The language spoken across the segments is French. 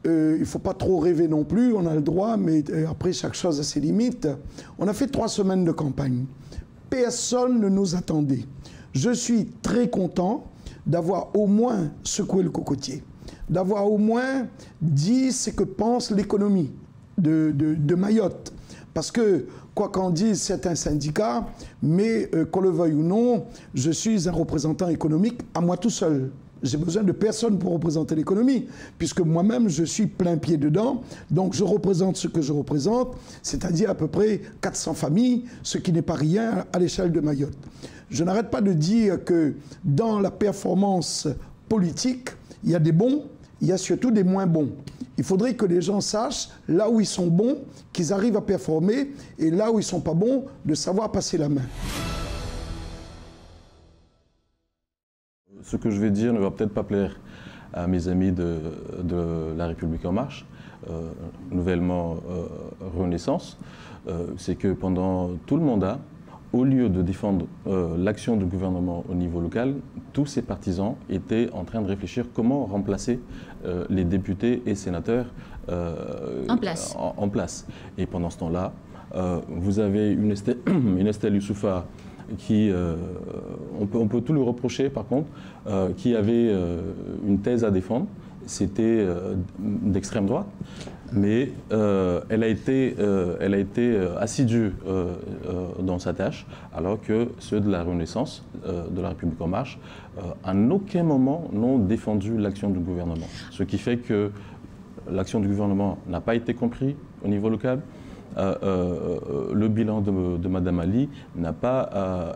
il ne faut pas trop rêver non plus, on a le droit, mais après, chaque chose a ses limites. On a fait 3 semaines de campagne. Personne ne nous attendait. Je suis très content d'avoir au moins secoué le cocotier, d'avoir au moins dit ce que pense l'économie de Mayotte. Parce que, quoi qu'en disent certains syndicats, mais qu'on le veuille ou non, je suis un représentant économique à moi tout seul. J'ai besoin de personne pour représenter l'économie, puisque moi-même, je suis plein pied dedans. Donc, je représente ce que je représente, c'est-à-dire à peu près 400 familles, ce qui n'est pas rien à l'échelle de Mayotte. Je n'arrête pas de dire que dans la performance politique, il y a des bons, il y a surtout des moins bons. Il faudrait que les gens sachent, là où ils sont bons, qu'ils arrivent à performer, et là où ils ne sont pas bons, de savoir passer la main. Ce que je vais dire ne va peut-être pas plaire à mes amis de La République En Marche, nouvellement Renaissance. C'est que pendant tout le mandat, au lieu de défendre l'action du gouvernement au niveau local, tous ces partisans étaient en train de réfléchir comment remplacer les députés et sénateurs en place. Et pendant ce temps-là, vous avez une Estelle Youssoupha qui, on peut tout lui reprocher par contre, qui avait une thèse à défendre, c'était d'extrême droite, mais elle a été assidue dans sa tâche, alors que ceux de la Renaissance, de La République En Marche, à aucun moment n'ont défendu l'action du gouvernement. Ce qui fait que l'action du gouvernement n'a pas été comprise au niveau local. Le bilan de Mme Ali n'a pas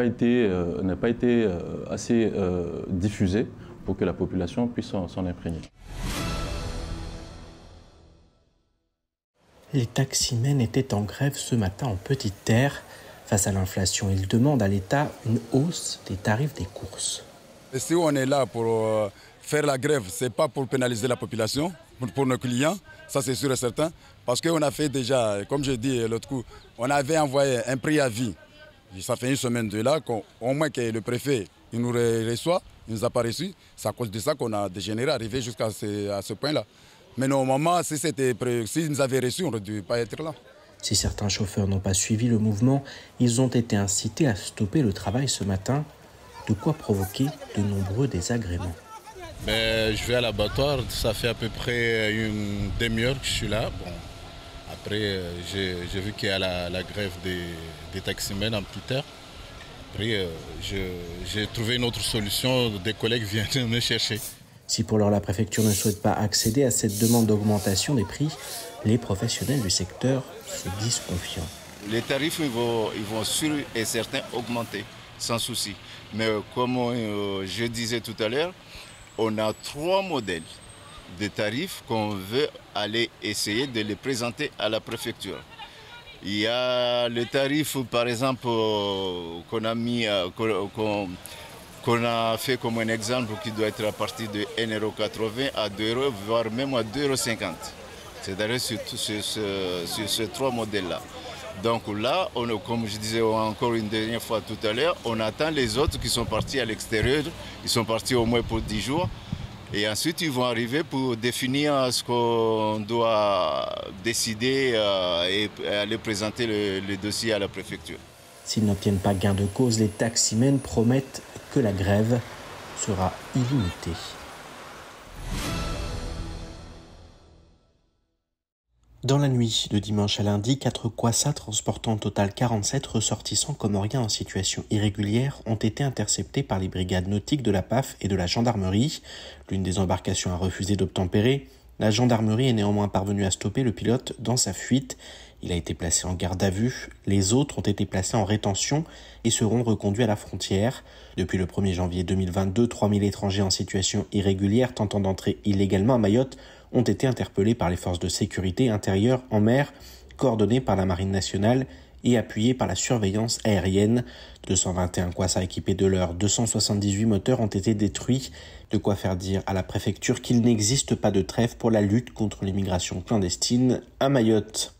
été assez diffusé pour que la population puisse s'en imprégner. Les taximens étaient en grève ce matin en Petite Terre. Face à l'inflation, ils demandent à l'État une hausse des tarifs des courses. Et si on est là pour faire la grève, ce n'est pas pour pénaliser la population, pour nos clients, ça c'est sûr et certain. Parce qu'on a fait déjà, comme je dis l'autre coup, on avait envoyé un préavis. Ça fait une semaine de là, au moins que le préfet il nous reçoit, il ne nous a pas reçus. C'est à cause de ça qu'on a dégénéré, arrivé jusqu'à ce point-là. Mais normalement, si nous avaient reçus, on n'aurait dû pas être là. Si certains chauffeurs n'ont pas suivi le mouvement, ils ont été incités à stopper le travail ce matin, de quoi provoquer de nombreux désagréments. Je vais à l'abattoir, ça fait à peu près une demi-heure que je suis là. Bon, après, j'ai vu qu'il y a la grève des taximens en Petite Terre. Après, j'ai trouvé une autre solution, des collègues viennent me chercher. Si pour l'heure la préfecture ne souhaite pas accéder à cette demande d'augmentation des prix, les professionnels du secteur se disent confiants. Les tarifs ils vont sûr et certain augmenter, sans souci. Mais comme je disais tout à l'heure, on a 3 modèles de tarifs qu'on veut aller essayer de les présenter à la préfecture. Il y a le tarif, par exemple, qu'on a fait comme un exemple qui doit être à partir de 1,80 € à 2 €, voire même à 2,50 €. C'est-à-dire sur ces 3 modèles-là. Donc là, comme je disais encore une dernière fois tout à l'heure, on attend les autres qui sont partis à l'extérieur. Ils sont partis au moins pour 10 jours. Et ensuite, ils vont arriver pour définir ce qu'on doit décider et aller présenter le dossier à la préfecture. S'ils n'obtiennent pas gain de cause, les taximens promettent que la grève sera illimitée. Dans la nuit de dimanche à lundi, 4 Kwassa transportant au total 47 ressortissants comoriens en situation irrégulière ont été interceptés par les brigades nautiques de la PAF et de la gendarmerie. L'une des embarcations a refusé d'obtempérer. La gendarmerie est néanmoins parvenue à stopper le pilote dans sa fuite. Il a été placé en garde à vue. Les autres ont été placés en rétention et seront reconduits à la frontière. Depuis le 1er janvier 2022, 3000 étrangers en situation irrégulière tentant d'entrer illégalement à Mayotte ont été interpellés par les forces de sécurité intérieure en mer, coordonnées par la Marine nationale et appuyées par la surveillance aérienne. 221 Kwassa équipés de leurs 278 moteurs ont été détruits, de quoi faire dire à la préfecture qu'il n'existe pas de trêve pour la lutte contre l'immigration clandestine à Mayotte.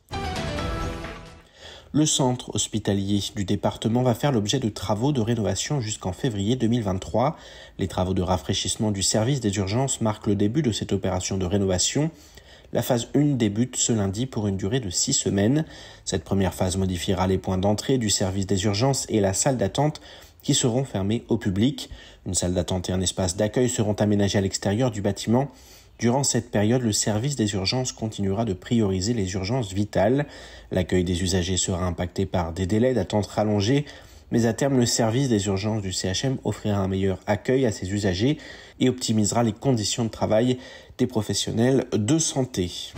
Le centre hospitalier du département va faire l'objet de travaux de rénovation jusqu'en février 2023. Les travaux de rafraîchissement du service des urgences marquent le début de cette opération de rénovation. La phase 1 débute ce lundi pour une durée de 6 semaines. Cette première phase modifiera les points d'entrée du service des urgences et la salle d'attente qui seront fermés au public. Une salle d'attente et un espace d'accueil seront aménagés à l'extérieur du bâtiment. Durant cette période, le service des urgences continuera de prioriser les urgences vitales. L'accueil des usagers sera impacté par des délais d'attente rallongés, mais à terme, le service des urgences du CHM offrira un meilleur accueil à ses usagers et optimisera les conditions de travail des professionnels de santé.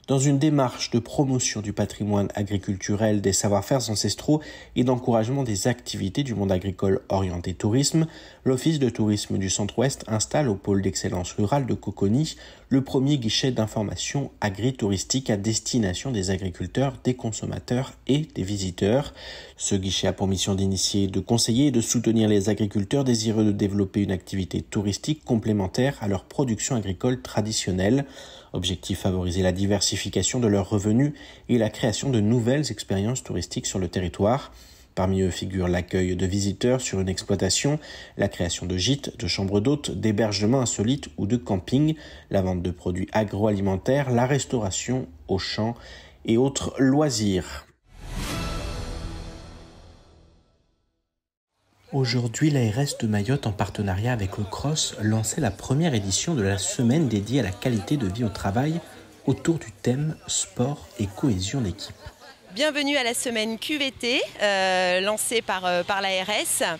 Dans une démarche de promotion du patrimoine agriculturel, des savoir-faire ancestraux et d'encouragement des activités du monde agricole orienté tourisme, l'Office de tourisme du Centre-Ouest installe au pôle d'excellence rurale de Coconi le premier guichet d'information agritouristique à destination des agriculteurs, des consommateurs et des visiteurs. Ce guichet a pour mission d'initier, de conseiller et de soutenir les agriculteurs désireux de développer une activité touristique complémentaire à leur production agricole traditionnelle. Objectif, favoriser la diversification de leurs revenus et la création de nouvelles expériences touristiques sur le territoire. Parmi eux figurent l'accueil de visiteurs sur une exploitation, la création de gîtes, de chambres d'hôtes, d'hébergements insolites ou de camping, la vente de produits agroalimentaires, la restauration au champ et autres loisirs. Aujourd'hui, l'ARS de Mayotte, en partenariat avec le CROSS, lançait la première édition de la semaine dédiée à la qualité de vie au travail autour du thème sport et cohésion d'équipe. Bienvenue à la semaine QVT lancée par l'ARS.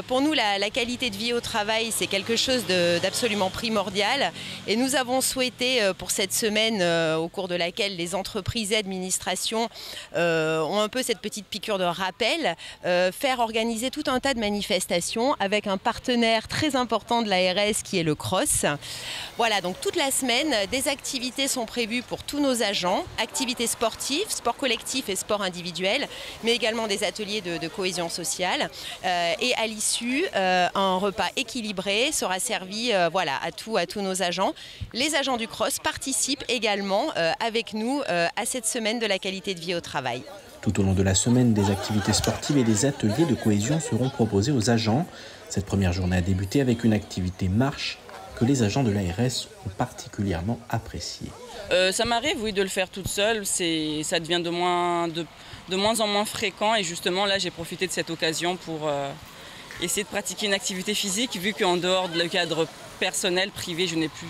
Pour nous, la qualité de vie au travail, c'est quelque chose d'absolument primordial. Et nous avons souhaité, pour cette semaine, au cours de laquelle les entreprises et administrations ont un peu cette petite piqûre de rappel, faire organiser tout un tas de manifestations avec un partenaire très important de l'ARS qui est le CROSS. Voilà, donc toute la semaine, des activités sont prévues pour tous nos agents, activités sportives, sport collectif et sport individuel, mais également des ateliers de cohésion sociale. Et à l'issue, un repas équilibré sera servi à tous nos agents. Les agents du CROSS participent également avec nous à cette semaine de la qualité de vie au travail. Tout au long de la semaine, des activités sportives et des ateliers de cohésion seront proposés aux agents. Cette première journée a débuté avec une activité marche que les agents de l'ARS ont particulièrement appréciée. Ça m'arrive, oui, de le faire toute seule. Ça devient de moins en moins fréquent. Et justement, là, j'ai profité de cette occasion pour essayer de pratiquer une activité physique, vu qu'en dehors du cadre personnel, privé, je n'ai plus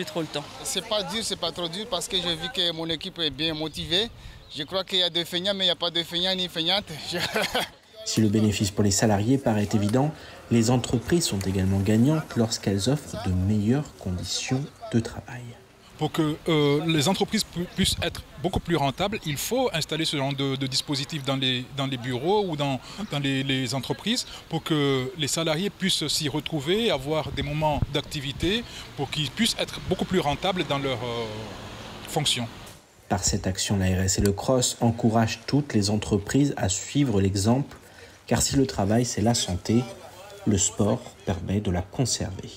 trop le temps. C'est pas dur, c'est pas trop dur, parce que j'ai vu que mon équipe est bien motivée. Je crois qu'il y a des feignants, mais il n'y a pas de feignants ni feignantes. Si le bénéfice pour les salariés paraît évident, les entreprises sont également gagnantes lorsqu'elles offrent de meilleures conditions de travail. Pour que les entreprises puissent être beaucoup plus rentables, il faut installer ce genre de dispositifs dans les bureaux ou dans les entreprises pour que les salariés puissent s'y retrouver, avoir des moments d'activité pour qu'ils puissent être beaucoup plus rentables dans leurs fonctions. Par cette action, l'ARS et le CROSS encouragent toutes les entreprises à suivre l'exemple, car si le travail c'est la santé, le sport permet de la conserver.